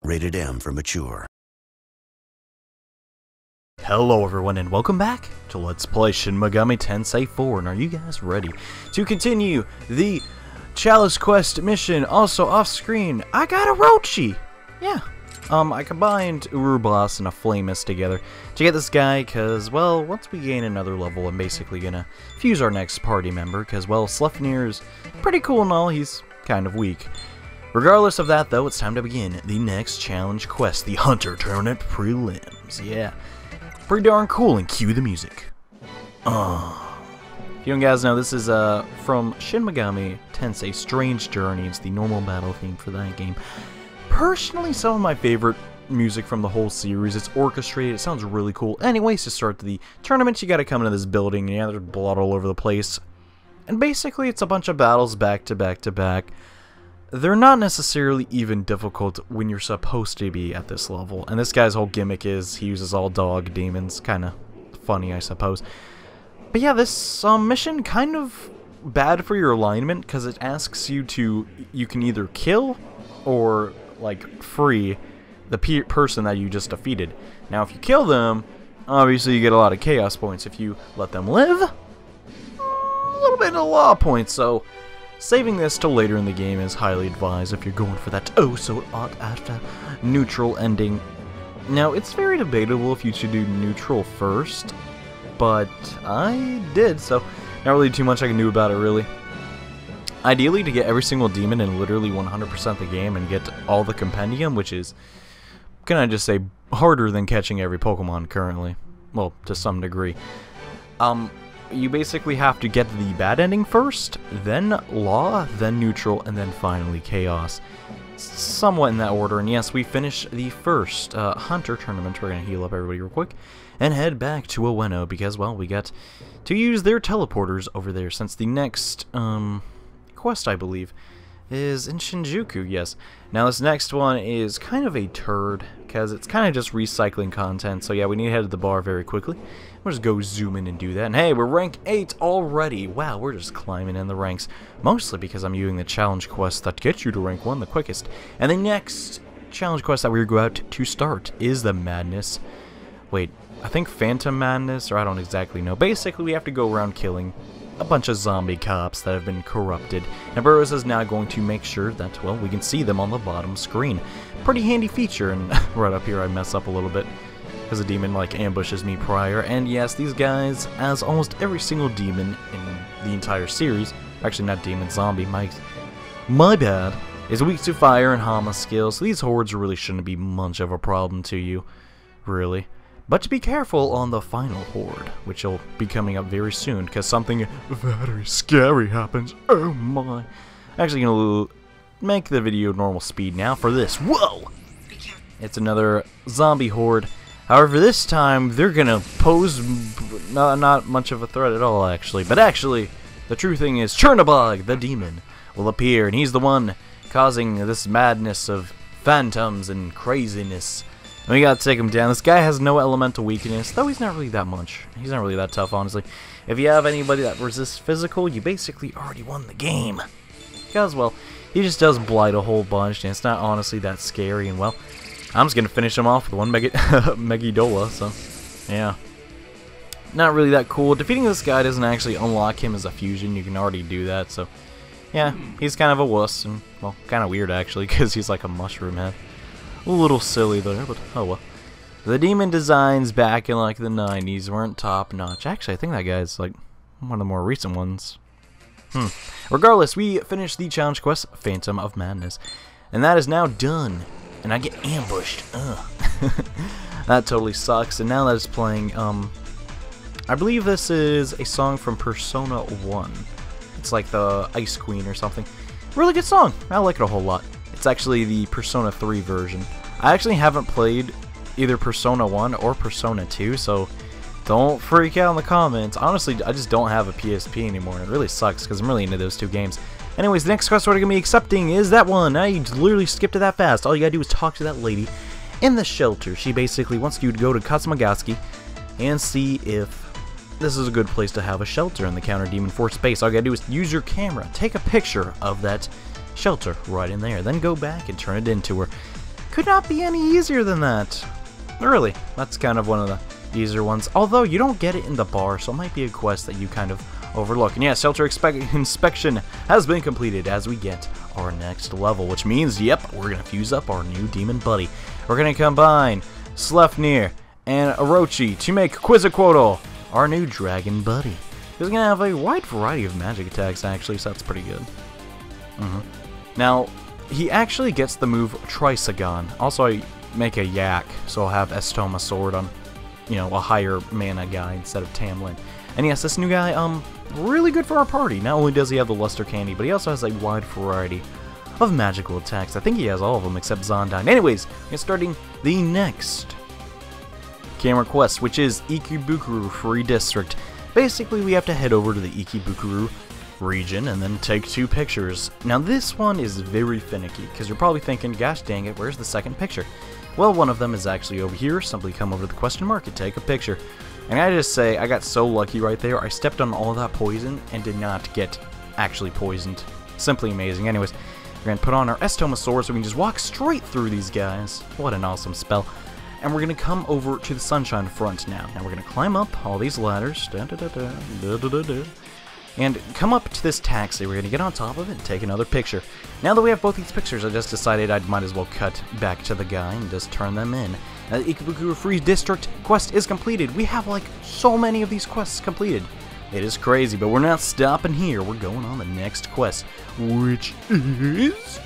Rated M for mature. Hello everyone and welcome back to Let's Play Shin Megami Tensei 4, and are you guys ready to continue the Chalice quest mission? Also off screen, I got a Rochi! Yeah. I combined Urubas and a Flamus together to get this guy, cause, well, once we gain another level, I'm basically gonna fuse our next party member, cause, well, Sleipnir's pretty cool and all, he's kind of weak. Regardless of that, though, it's time to begin the next challenge quest, the Hunter Tournament Prelims. Yeah. Pretty darn cool, and cue the music. If you don't guys know, this is from Shin Megami Tensei Strange Journey. It's the normal battle theme for that game. Personally, some of my favorite music from the whole series. It's orchestrated, it sounds really cool. Anyways, to start the tournament, you gotta come into this building, and yeah, there's blood all over the place. And basically, it's a bunch of battles back to back to back. They're not necessarily even difficult when you're supposed to be at this level. And this guy's whole gimmick is he uses all dog demons. Kinda funny, I suppose. But yeah, this mission kind of bad for your alignment, because it asks you to, you can either kill or, like, free the person that you just defeated. Now, if you kill them, obviously you get a lot of chaos points. If you let them live, a little bit of law points, so saving this till later in the game is highly advised if you're going for that neutral ending. Now, it's very debatable if you should do neutral first, but I did, so not really too much I can do about it, really. Ideally, to get every single demon in literally 100% the game and get all the compendium, which is, can I just say, harder than catching every Pokemon currently. Well, to some degree. You basically have to get the bad ending first, then law, then neutral, and then finally chaos. Somewhat in that order, and yes, we finished the first Hunter tournament. We're going to heal up everybody real quick and head back to Ueno because, well, we got to use their teleporters over there since the next quest, I believe, is in Shinjuku, yes. Now this next one is kind of a turd, because it's kind of just recycling content, so yeah, we need to head to the bar very quickly. We'll just go zoom in and do that, and hey, we're rank 8 already! Wow, we're just climbing in the ranks, mostly because I'm using the challenge quest that gets you to rank 1 the quickest. And the next challenge quest that we're about to start is the Madness. Wait, I think Phantom Madness, or I don't exactly know. Basically, we have to go around killing a bunch of zombie cops that have been corrupted, and Burroughs is now going to make sure that, well, we can see them on the bottom screen. Pretty handy feature, and right up here I mess up a little bit, because a demon, like, ambushes me prior, and yes, these guys, as almost every single demon in the entire series, actually not demon, zombie, my bad, is weak to fire and Hama skills, so these hordes really shouldn't be much of a problem to you, really. But to be careful on the final horde, which will be coming up very soon, because something very scary happens. Oh my. Actually gonna make the video normal speed now for this. Whoa! It's another zombie horde. However, this time, they're gonna pose not much of a threat at all, actually. But actually, the true thing is Chernobog, the demon, will appear, and he's the one causing this madness of phantoms and craziness. And we gotta take him down. This guy has no elemental weakness, though he's not really that much. He's not really that tough, honestly. If you have anybody that resists physical, you basically already won the game. Because, well, he just does blight a whole bunch, and it's not honestly that scary, and, well, I'm just gonna finish him off with one Megidola, so, yeah. Not really that cool. Defeating this guy doesn't actually unlock him as a fusion. You can already do that, so, yeah, he's kind of a wuss, and, well, kind of weird, actually, because he's like a mushroom head. A little silly there, but oh well. The demon designs back in like the 90s weren't top notch. Actually, I think that guy's like one of the more recent ones. Regardless, we finished the challenge quest, Phantom of Madness. And that is now done. And I get ambushed. Ugh. That totally sucks. And now that it's playing, I believe this is a song from Persona 1. It's like the Ice Queen or something. Really good song. I like it a whole lot. It's actually the Persona 3 version. I actually haven't played either Persona 1 or Persona 2, so don't freak out in the comments. Honestly, I just don't have a PSP anymore, and it really sucks because I'm really into those two games. Anyways, the next quest we're going to be accepting is that one. I literally skipped it that fast. All you got to do is talk to that lady in the shelter. She basically wants you to go to Katsumagasuki and see if this is a good place to have a shelter in the Counter Demon Force base. All you gotta do is use your camera, take a picture of that shelter right in there, then go back and turn it into her. could not be any easier than that. Really, that's kind of one of the easier ones. Although, you don't get it in the bar, so it might be a quest that you kind of overlook. And yeah, shelter inspection has been completed as we get our next level, which means, yep, we're going to fuse up our new demon buddy. We're going to combine Sleipnir and Orochi to make Quetzalcoatl, our new dragon buddy. He's going to have a wide variety of magic attacks, actually, so that's pretty good. Now, he actually gets the move Trisagon. Also, I make a Yak, so I'll have Estoma Sword on, you know, a higher mana guy instead of Tamlin. And yes, this new guy, really good for our party. Not only does he have the Luster Candy, but he also has a wide variety of magical attacks. I think he has all of them except Zondyne. Anyways, we're starting the next camera quest, which is Ikebukuro Free District. Basically, we have to head over to the Ikebukuro region and then take 2 pictures. Now, this one is very finicky, because you're probably thinking, gosh dang it, where's the second picture? Well, one of them is actually over here. Simply come over to the question mark and take a picture. And I just say, I got so lucky right there. I stepped on all of that poison and did not get actually poisoned. Simply amazing. Anyways, we're going to put on our Estoma Sword so we can just walk straight through these guys. What an awesome spell. And we're going to come over to the Sunshine Front now. Now we're going to climb up all these ladders. And come up to this taxi. We're going to get on top of it and take another picture. Now that we have both these pictures, I just decided I might as well cut back to the guy and just turn them in. The Ikebukuro Free District quest is completed. We have like so many of these quests completed. It is crazy, but we're not stopping here. We're going on the next quest, which is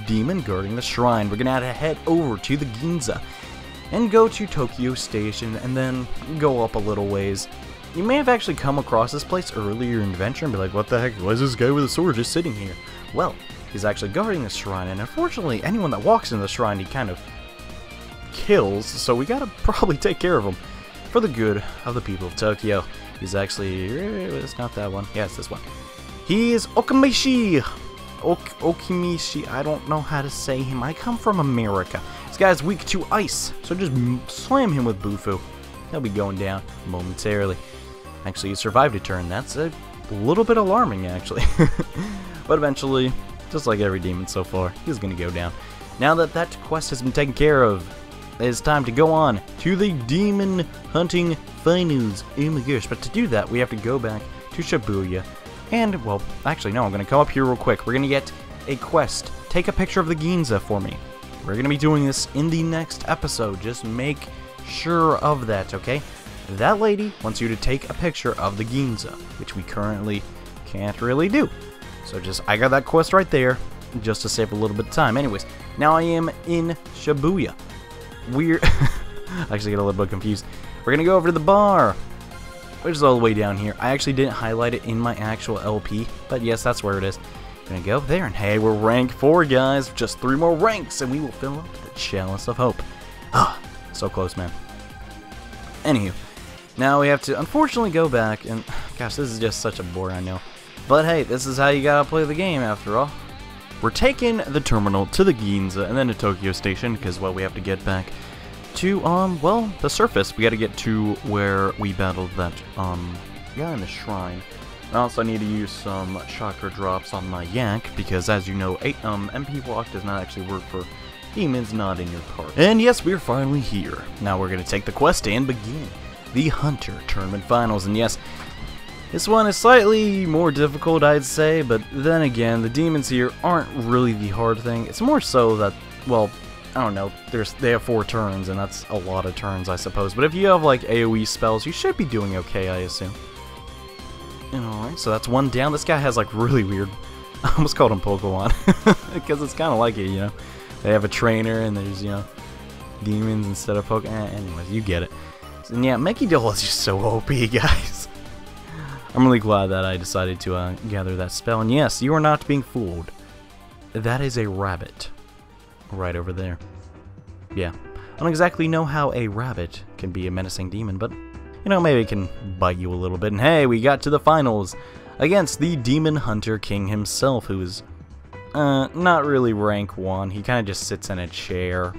Demon Guarding the Shrine. We're going to head over to the Ginza and go to Tokyo Station and then go up a little ways. You may have actually come across this place earlier in adventure and be like, what the heck, why is this guy with a sword just sitting here? Well, he's actually guarding the shrine, and unfortunately, anyone that walks into the shrine, he kind of kills, so we gotta probably take care of him for the good of the people of Tokyo. He's actually, it's not that one, yeah, it's this one. He is Okimishi. Okimishi, I don't know how to say him. I come from America. This guy's weak to ice, so just slam him with Bufu. He'll be going down momentarily. Actually, he survived a turn. That's a little bit alarming, actually. But eventually, just like every demon so far, he's going to go down. Now that that quest has been taken care of, it's time to go on to the demon hunting finals. Oh my gosh, but to do that, we have to go back to Shibuya. And, well, actually, no, I'm going to come up here real quick. We're going to get a quest. Take a picture of the Ginza for me. We're going to be doing this in the next episode. Just make sure of that, okay? That lady wants you to take a picture of the Ginza, which we currently can't really do. So just, I got that quest right there, just to save a little bit of time. Anyways, now I am in Shibuya. We're I actually get a little bit confused. We're gonna go over to the bar, which is all the way down here. I actually didn't highlight it in my actual LP, but yes, that's where it is. Gonna go there, and hey, we're rank 4, guys. Just 3 more ranks, and we will fill up the Chalice of Hope. Ah, so close, man. Anywho, now we have to unfortunately go back, and gosh, this is just such a bore, I know. But hey, this is how you gotta play the game after all. We're taking the terminal to the Ginza and then to Tokyo Station, because, well, we have to get back to, well, the surface. We gotta get to where we battled that, guy in the shrine. I also need to use some chakra drops on my Yak, because, as you know, MP Walk does not actually work for demons not in your party. And yes, we're finally here. Now we're going to take the quest and begin the Hunter Tournament Finals. And yes, this one is slightly more difficult, I'd say, but then again, the demons here aren't really the hard thing. It's more so that, well, I don't know, they have 4 turns, and that's a lot of turns, I suppose. But if you have, like, AoE spells, you should be doing okay, I assume. Alright, so that's 1 down. This guy has, like, really weird, I almost called him Pokemon, because it's kind of like it, you know? They have a trainer, and there's, you know, demons instead of Pokemon. Anyways, you get it. And yeah, Mekidol is just so OP, guys. I'm really glad that I decided to gather that spell. And yes, you are not being fooled. That is a rabbit. Right over there. Yeah. I don't exactly know how a rabbit can be a menacing demon, but, you know, maybe it can bite you a little bit. And hey, we got to the finals against the Demon Hunter King himself, who is not really rank 1. He kind of just sits in a chair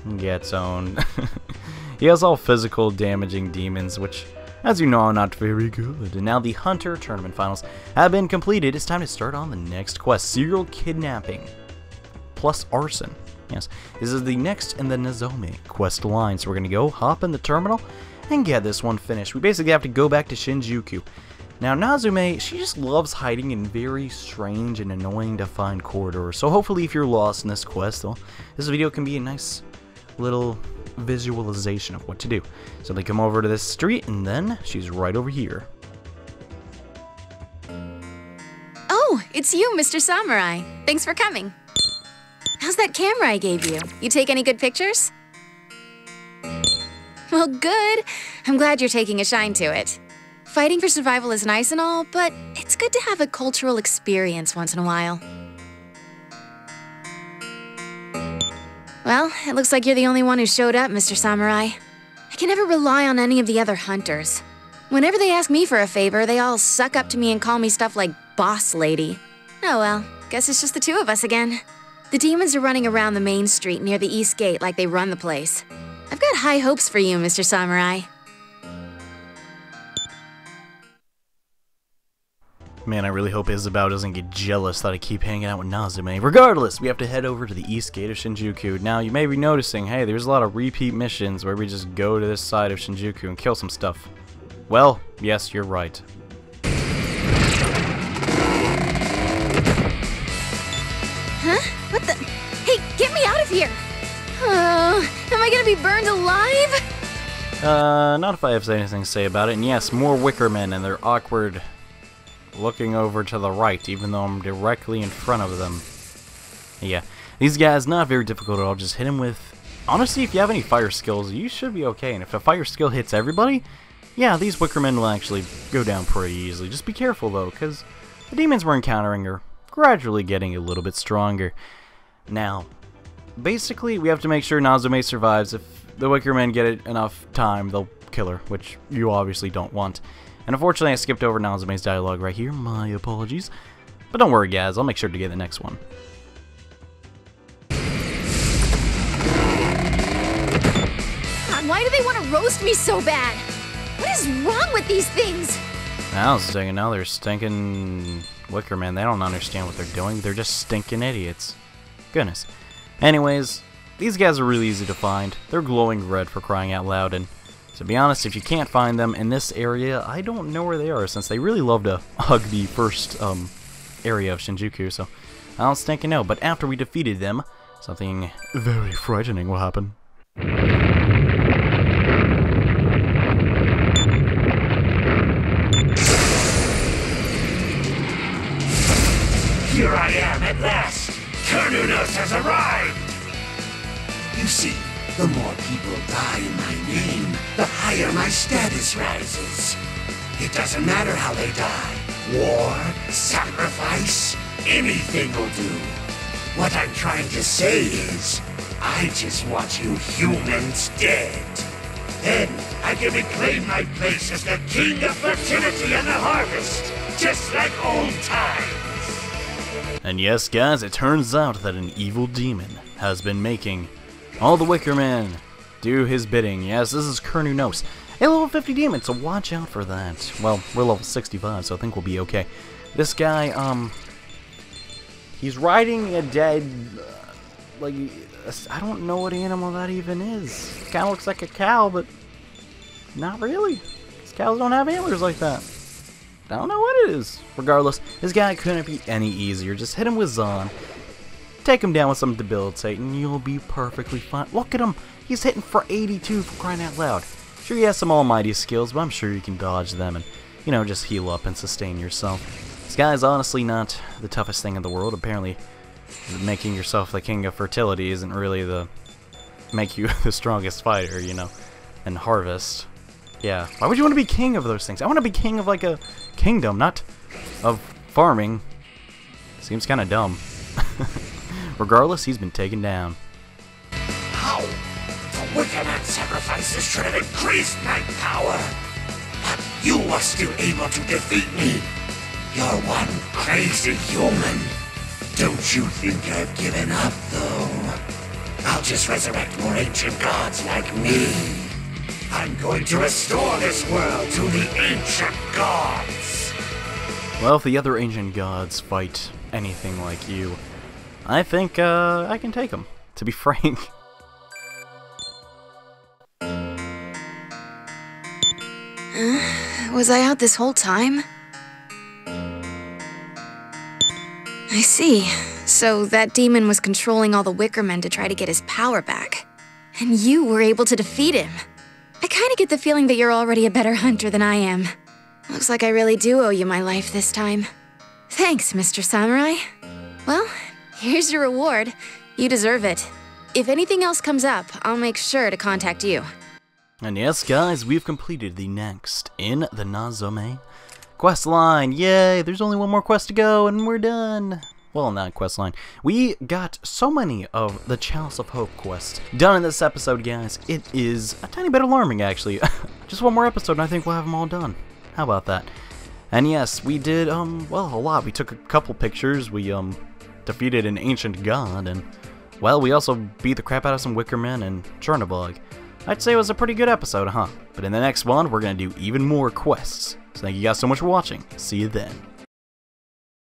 and gets owned. He has all physical damaging demons, which, as you know, are not very good. And now the Hunter Tournament Finals have been completed. It's time to start on the next quest. Serial kidnapping plus arson. Yes, this is the next in the Nozomi quest line, so we're gonna go hop in the terminal and get this one finished. We basically have to go back to Shinjuku. Now, Nazume, she just loves hiding in very strange and annoying to find corridors, so hopefully if you're lost in this quest, well, this video can be a nice little visualization of what to do. So they come over to this street, and then she's right over here. Oh, it's you, Mr. Samurai. Thanks for coming. How's that camera I gave you? You take any good pictures? Well, good. I'm glad you're taking a shine to it. Fighting for survival is nice and all, but it's good to have a cultural experience once in a while. Well, it looks like you're the only one who showed up, Mr. Samurai. I can never rely on any of the other hunters. Whenever they ask me for a favor, they all suck up to me and call me stuff like boss lady. Oh well, guess it's just the two of us again. The demons are running around the main street near the east gate like they run the place. I've got high hopes for you, Mr. Samurai. Man, I really hope Isabelle doesn't get jealous that I keep hanging out with Nazume. Regardless, we have to head over to the east gate of Shinjuku. Now, you may be noticing, hey, there's a lot of repeat missions where we just go to this side of Shinjuku and kill some stuff. Well, yes, you're right. Huh? What the? Hey, get me out of here! Am I gonna be burned alive? Not if I have anything to say about it. And yes, more Wickermen, and they're awkward looking over to the right, even though I'm directly in front of them. Yeah, these guys, not very difficult at all. Just hit them with... Honestly, if you have any fire skills, you should be okay. And if a fire skill hits everybody, yeah, these Wickermen will actually go down pretty easily. Just be careful, though, because the demons we're encountering are gradually getting a little bit stronger. Now, basically, we have to make sure Nazume survives. If the Wickermen get enough time, they'll kill her, which you obviously don't want. And unfortunately, I skipped over Nazume's dialogue right here. My apologies. But don't worry, guys. I'll make sure to get the next one. God, why do they want to roast me so bad? What is wrong with these things? I was thinking, now they're stinking Wickermen. They don't understand what they're doing. They're just stinking idiots. Goodness. Anyways, these guys are really easy to find. They're glowing red for crying out loud, and to be honest, if you can't find them in this area, I don't know where they are, since they really love to hug the first area of Shinjuku, so I don't stinking know. But after we defeated them, something very frightening will happen. Here I am at last! Kernunos has arrived! You see, the more people die in my name, the higher my status rises. It doesn't matter how they die. War, sacrifice, anything will do. What I'm trying to say is, I just want you humans dead. Then I can reclaim my place as the king of fertility and the harvest, just like old times. And yes, guys, it turns out that an evil demon has been making all the Wickermen do his bidding. Yes, this is Kernunos, a level 50 demon, so watch out for that. Well, we're level 65, so I think we'll be okay. This guy, he's riding a dead, I don't know what animal that even is. Kind of looks like a cow, but not really. These cows don't have antlers like that. I don't know what it is. Regardless, this guy couldn't be any easier. Just hit him with Zon. Take him down with some debilitate, and you'll be perfectly fine. Look at him. He's hitting for 82 for crying out loud. Sure, he has some almighty skills, but I'm sure you can dodge them and, you know, just heal up and sustain yourself. This guy is honestly not the toughest thing in the world. Apparently, making yourself the king of fertility isn't really make you the strongest fighter, you know, and harvest. Yeah, why would you want to be king of those things? I want to be king of, like, a kingdom, not of farming. Seems kind of dumb. Regardless, he's been taken down. How? The Wickerman sacrifices should have increased my power. But you were still able to defeat me. You're one crazy human. Don't you think I've given up, though? I'll just resurrect more ancient gods like me. I'm going to restore this world to the ancient gods. Well, if the other ancient gods fight anything like you, I think I can take them. to be frank. Was I out this whole time? I see. So that demon was controlling all the Wickermen to try to get his power back. And you were able to defeat him. I kinda get the feeling that you're already a better hunter than I am. Looks like I really do owe you my life this time. Thanks, Mr. Samurai. Well, here's your reward. You deserve it. If anything else comes up, I'll make sure to contact you. And yes, guys, we've completed the next in the Nazome quest line. Yay, there's only one more quest to go and we're done. Well, not quest line. We got so many of the Chalice of Hope quests done in this episode, guys. It is a tiny bit alarming, actually. Just one more episode and I think we'll have them all done. How about that? And yes, we did, well, a lot. We took a couple pictures. We, defeated an ancient god and, well, we also beat the crap out of some Wickermen and Chernobog. I'd say it was a pretty good episode, huh? But in the next one, we're gonna do even more quests. So thank you guys so much for watching. See you then.